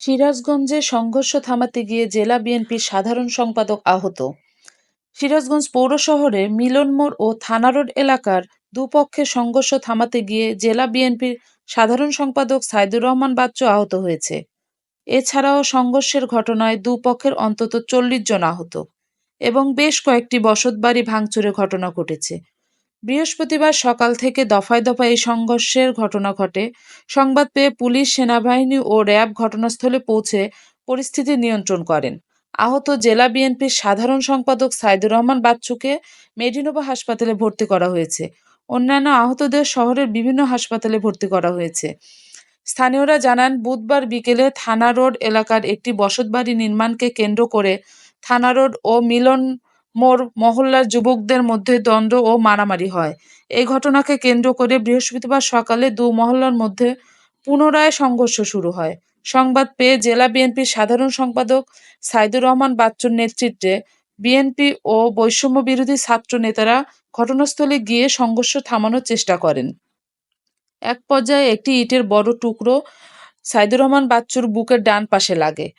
সিরাজগঞ্জে সংঘর্ষ থামাতে গিয়ে জেলা বিএনপির সাধারণ সম্পাদক আহত। সিরাজগঞ্জ পৌর শহরে মিলন মোড় ও থানা রোড এলাকার দুপক্ষের সংঘর্ষ থামাতে গিয়ে জেলা বিএনপির সাধারণ সম্পাদক সাইদুর রহমান বাচ্চু আহত হয়েছে। এছাড়াও সংঘর্ষের ঘটনায় দুপক্ষের অন্তত ৪০ জন আহত এবং বেশ কয়েকটি বসতবাড়ি ভাঙচুরের ঘটনা ঘটেছে। বৃহস্পতিবার সকাল থেকে দফায় দফায় এই সংঘর্ষের ঘটনা ঘটে। সংবাদ পেয়ে পুলিশ, সেনাবাহিনী ও র্যাব ঘটনাস্থলে পৌঁছে পরিস্থিতি নিয়ন্ত্রণ করেন। আহত জেলা বিএনপির সাধারণ সম্পাদক সাইদুর রহমান বাচ্চুকে মেডিনোভা হাসপাতালে ভর্তি করা হয়েছে। অন্যান্য আহতদের শহরের বিভিন্ন হাসপাতালে ভর্তি করা হয়েছে। স্থানীয়রা জানান, বুধবার বিকেলে থানা রোড এলাকার একটি বসতবাড়ি নির্মাণকে কেন্দ্র করে থানা রোড ও মিলন মোড় মহল্লার যুবকদের মধ্যে দ্বন্দ্ব ও মারামারি হয়। এই ঘটনাকে কেন্দ্র করে বৃহস্পতিবার সকালে মহল্লার মধ্যে পুনরায় সংঘর্ষ শুরু হয়। সংবাদ পেয়ে জেলা বিএনপির সাধারণ সম্পাদক সাইদুর রহমান বাচ্চুর নেতৃত্বে বিএনপি ও বৈষম্য বিরোধী ছাত্র নেতারা ঘটনাস্থলে গিয়ে সংঘর্ষ থামানোর চেষ্টা করেন। এক পর্যায়ে একটি ইটের বড় টুকরো সাইদুর রহমান বাচ্চুর বুকের ডান পাশে লাগে।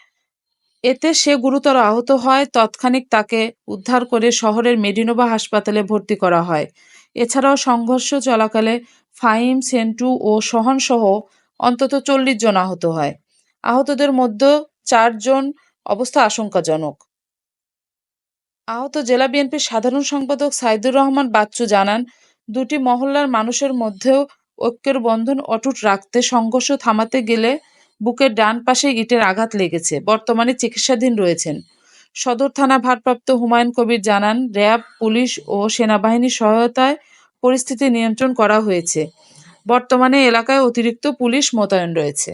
এতে সে গুরুতর আহত হয়। তৎক্ষণিক তাকে উদ্ধার করে শহরের মেডিনোভা হাসপাতালে ভর্তি করা হয়। এছাড়াও সংঘর্ষ চলাকালে ফাহিম, সেন্টু ও সোহান সহ অন্তত ৪০ জন আহত হয়। আহতদের মধ্যে ৪ জন অবস্থা আশঙ্কাজনক। আহত জেলা বিএনপির সাধারণ সম্পাদক সাইদুর রহমান বাচ্চু জানান, দুটি মহল্লার মানুষের মধ্যেও ঐক্যের বন্ধন অটুট রাখতে সংঘর্ষ থামাতে গেলে বুকের ডান পাশে ইটের আঘাত লেগেছে। বর্তমানে চিকিৎসাধীন রয়েছেন। সদর থানা ভারপ্রাপ্ত হুমায়ুন কবির জানান, র্যাব, পুলিশ ও সেনাবাহিনীর সহায়তায় পরিস্থিতি নিয়ন্ত্রণ করা হয়েছে। বর্তমানে এলাকায় অতিরিক্ত পুলিশ মোতায়েন রয়েছে।